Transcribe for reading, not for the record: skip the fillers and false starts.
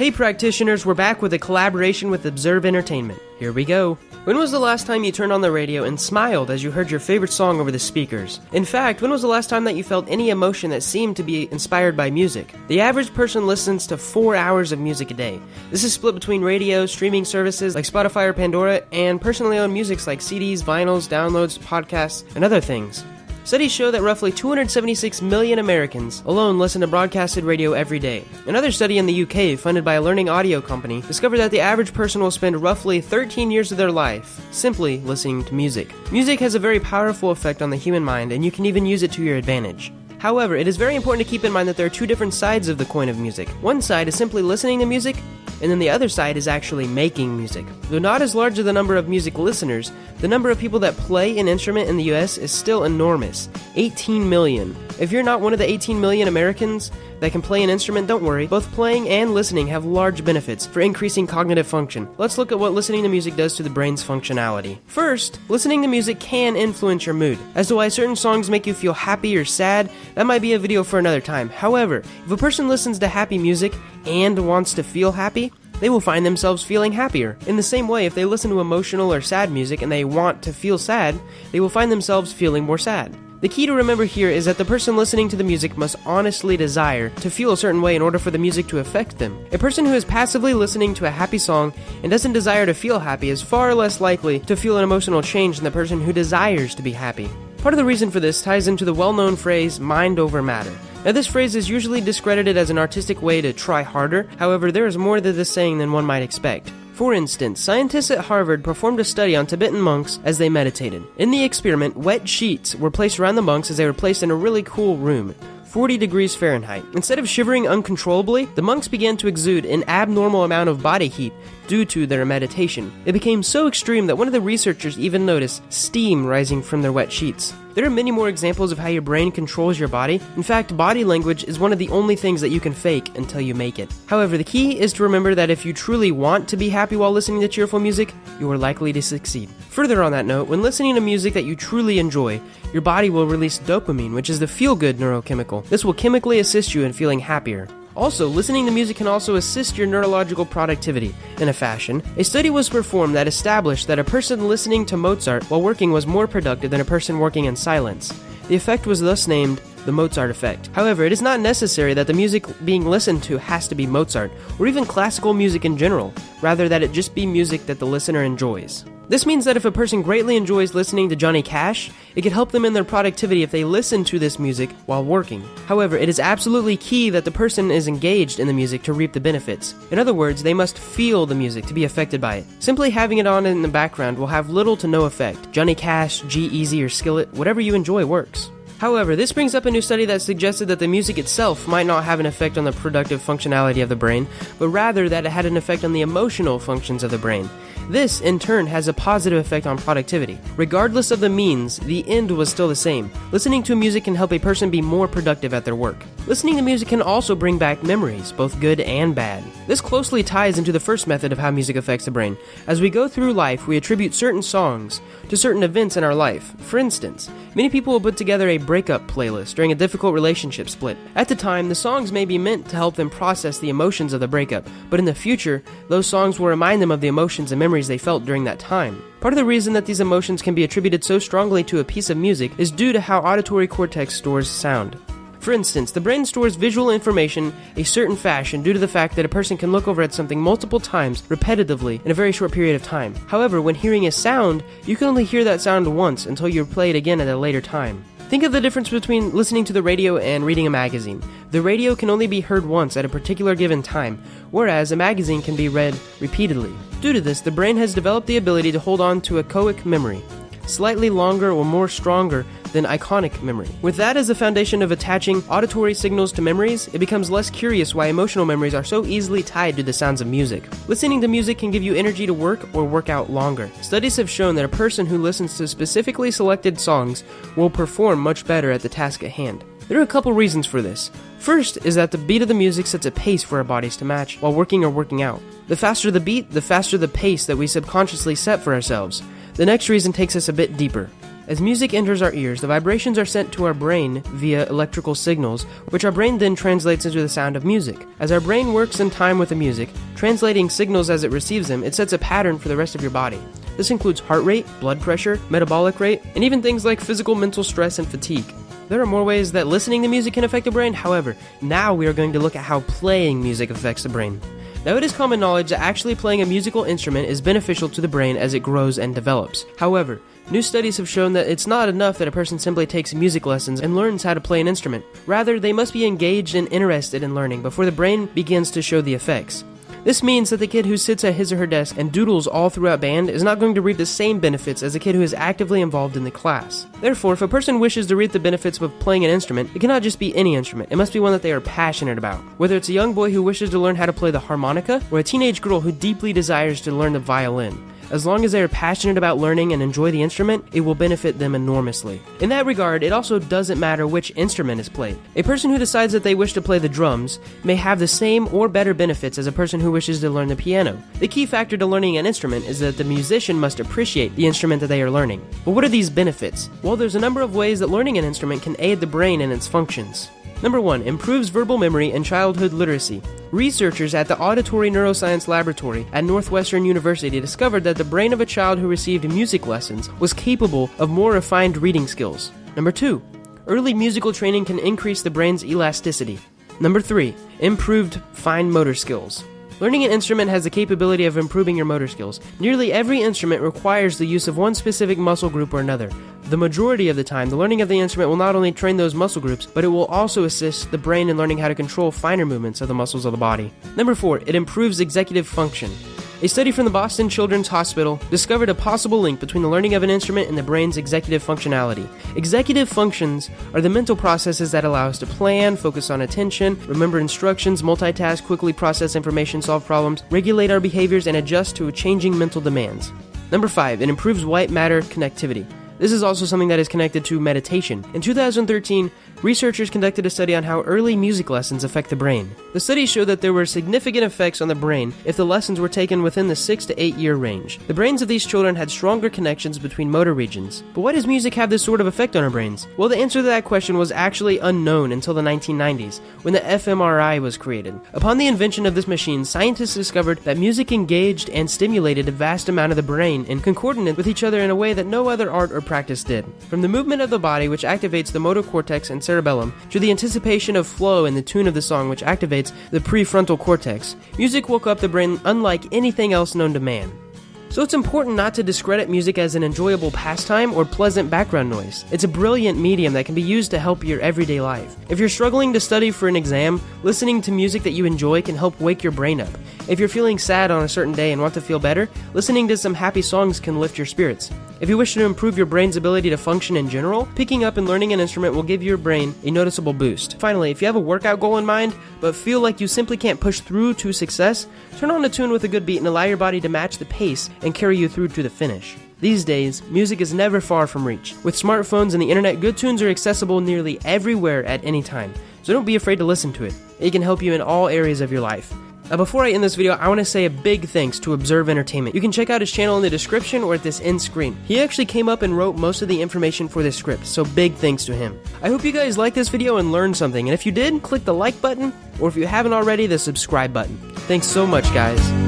Hey practitioners, we're back with a collaboration with Observe Entertainment. Here we go. When was the last time you turned on the radio and smiled as you heard your favorite song over the speakers? In fact, when was the last time that you felt any emotion that seemed to be inspired by music? The average person listens to 4 hours of music a day. This is split between radio, streaming services like Spotify or Pandora, and personally owned musics like CDs, vinyls, downloads, podcasts, and other things. Studies show that roughly 276 million Americans alone listen to broadcasted radio every day. Another study in the UK, funded by a learning audio company, discovered that the average person will spend roughly 13 years of their life simply listening to music. Music has a very powerful effect on the human mind, and you can even use it to your advantage. However, it is very important to keep in mind that there are two different sides of the coin of music. One side is simply listening to music, and then the other side is actually making music. Though not as large as the number of music listeners, the number of people that play an instrument in the US is still enormous. 18 million. If you're not one of the 18 million Americans that can play an instrument, don't worry. Both playing and listening have large benefits for increasing cognitive function. Let's look at what listening to music does to the brain's functionality. First, listening to music can influence your mood. As to why certain songs make you feel happy or sad, that might be a video for another time. However, if a person listens to happy music and wants to feel happy, they will find themselves feeling happier. In the same way, if they listen to emotional or sad music and they want to feel sad, they will find themselves feeling more sad. The key to remember here is that the person listening to the music must honestly desire to feel a certain way in order for the music to affect them. A person who is passively listening to a happy song and doesn't desire to feel happy is far less likely to feel an emotional change than the person who desires to be happy. Part of the reason for this ties into the well-known phrase, mind over matter. Now, this phrase is usually discredited as an artistic way to try harder. However, there is more to this saying than one might expect. For instance, scientists at Harvard performed a study on Tibetan monks as they meditated. In the experiment, wet sheets were placed around the monks as they were placed in a really cool room, 40 degrees Fahrenheit. Instead of shivering uncontrollably, the monks began to exude an abnormal amount of body heat due to their meditation. It became so extreme that one of the researchers even noticed steam rising from their wet sheets. There are many more examples of how your brain controls your body. In fact, body language is one of the only things that you can fake until you make it. However, the key is to remember that if you truly want to be happy while listening to cheerful music, you are likely to succeed. Further on that note, when listening to music that you truly enjoy, your body will release dopamine, which is the feel-good neurochemical. This will chemically assist you in feeling happier. Also, listening to music can also assist your neurological productivity. In a fashion, a study was performed that established that a person listening to Mozart while working was more productive than a person working in silence. The effect was thus named the Mozart effect. However, it is not necessary that the music being listened to has to be Mozart, or even classical music in general, rather that it just be music that the listener enjoys. This means that if a person greatly enjoys listening to Johnny Cash, it could help them in their productivity if they listen to this music while working. However, it is absolutely key that the person is engaged in the music to reap the benefits. In other words, they must feel the music to be affected by it. Simply having it on in the background will have little to no effect. Johnny Cash, G-Eazy, or Skillet, whatever you enjoy works. However, this brings up a new study that suggested that the music itself might not have an effect on the productive functionality of the brain, but rather that it had an effect on the emotional functions of the brain. This, in turn, has a positive effect on productivity. Regardless of the means, the end was still the same. Listening to music can help a person be more productive at their work. Listening to music can also bring back memories, both good and bad. This closely ties into the first method of how music affects the brain. As we go through life, we attribute certain songs to certain events in our life. For instance, many people will put together a breakup playlist during a difficult relationship split. At the time, the songs may be meant to help them process the emotions of the breakup, but in the future, those songs will remind them of the emotions and memories they felt during that time. Part of the reason that these emotions can be attributed so strongly to a piece of music is due to how auditory cortex stores sound. For instance, the brain stores visual information a certain fashion due to the fact that a person can look over at something multiple times repetitively in a very short period of time. However, when hearing a sound, you can only hear that sound once until you play it again at a later time. Think of the difference between listening to the radio and reading a magazine. The radio can only be heard once at a particular given time, whereas a magazine can be read repeatedly. Due to this, the brain has developed the ability to hold on to echoic memory, slightly longer or more stronger than iconic memory. With that as the foundation of attaching auditory signals to memories, it becomes less curious why emotional memories are so easily tied to the sounds of music. Listening to music can give you energy to work or work out longer. Studies have shown that a person who listens to specifically selected songs will perform much better at the task at hand. There are a couple reasons for this. First is that the beat of the music sets a pace for our bodies to match while working or working out. The faster the beat, the faster the pace that we subconsciously set for ourselves. The next reason takes us a bit deeper. As music enters our ears, the vibrations are sent to our brain via electrical signals, which our brain then translates into the sound of music. As our brain works in time with the music, translating signals as it receives them, it sets a pattern for the rest of your body. This includes heart rate, blood pressure, metabolic rate, and even things like physical mental stress and fatigue. There are more ways that listening to music can affect the brain. However, now we are going to look at how playing music affects the brain. Now, it is common knowledge that actually playing a musical instrument is beneficial to the brain as it grows and develops. However, new studies have shown that it's not enough that a person simply takes music lessons and learns how to play an instrument. Rather, they must be engaged and interested in learning before the brain begins to show the effects. This means that the kid who sits at his or her desk and doodles all throughout band is not going to reap the same benefits as a kid who is actively involved in the class. Therefore, if a person wishes to reap the benefits of playing an instrument, it cannot just be any instrument. It must be one that they are passionate about. Whether it's a young boy who wishes to learn how to play the harmonica, or a teenage girl who deeply desires to learn the violin. As long as they are passionate about learning and enjoy the instrument, it will benefit them enormously. In that regard, it also doesn't matter which instrument is played. A person who decides that they wish to play the drums may have the same or better benefits as a person who wishes to learn the piano. The key factor to learning an instrument is that the musician must appreciate the instrument that they are learning. But what are these benefits? Well, there's a number of ways that learning an instrument can aid the brain in its functions. Number 1. Improves verbal memory and childhood literacy. Researchers at the Auditory Neuroscience Laboratory at Northwestern University discovered that the brain of a child who received music lessons was capable of more refined reading skills. Number 2. Early musical training can increase the brain's elasticity. Number 3. Improved fine motor skills. Learning an instrument has the capability of improving your motor skills. Nearly every instrument requires the use of one specific muscle group or another. The majority of the time, the learning of the instrument will not only train those muscle groups, but it will also assist the brain in learning how to control finer movements of the muscles of the body. Number 4, it improves executive function. A study from the Boston Children's Hospital discovered a possible link between the learning of an instrument and the brain's executive functionality. Executive functions are the mental processes that allow us to plan, focus on attention, remember instructions, multitask, quickly process information, solve problems, regulate our behaviors, and adjust to changing mental demands. Number 5, it improves white matter connectivity. This is also something that is connected to meditation. In 2013, researchers conducted a study on how early music lessons affect the brain. The study showed that there were significant effects on the brain if the lessons were taken within the 6 to 8 year range. The brains of these children had stronger connections between motor regions. But why does music have this sort of effect on our brains? Well, the answer to that question was actually unknown until the 1990s, when the fMRI was created. Upon the invention of this machine, scientists discovered that music engaged and stimulated a vast amount of the brain and concordant with each other in a way that no other art or practice did. From the movement of the body, which activates the motor cortex and cerebellum, to the anticipation of flow and the tune of the song, which activates the prefrontal cortex, music woke up the brain unlike anything else known to man. So it's important not to discredit music as an enjoyable pastime or pleasant background noise. It's a brilliant medium that can be used to help your everyday life. If you're struggling to study for an exam, listening to music that you enjoy can help wake your brain up. If you're feeling sad on a certain day and want to feel better, listening to some happy songs can lift your spirits. If you wish to improve your brain's ability to function in general, picking up and learning an instrument will give your brain a noticeable boost. Finally, if you have a workout goal in mind, but feel like you simply can't push through to success, turn on a tune with a good beat and allow your body to match the pace and carry you through to the finish. These days, music is never far from reach. With smartphones and the internet, good tunes are accessible nearly everywhere at any time, so don't be afraid to listen to it. It can help you in all areas of your life. Now, before I end this video, I want to say a big thanks to Observe Entertainment. You can check out his channel in the description or at this end screen. He actually came up and wrote most of the information for this script, so big thanks to him. I hope you guys liked this video and learned something, and if you did, click the like button, or if you haven't already, the subscribe button. Thanks so much, guys.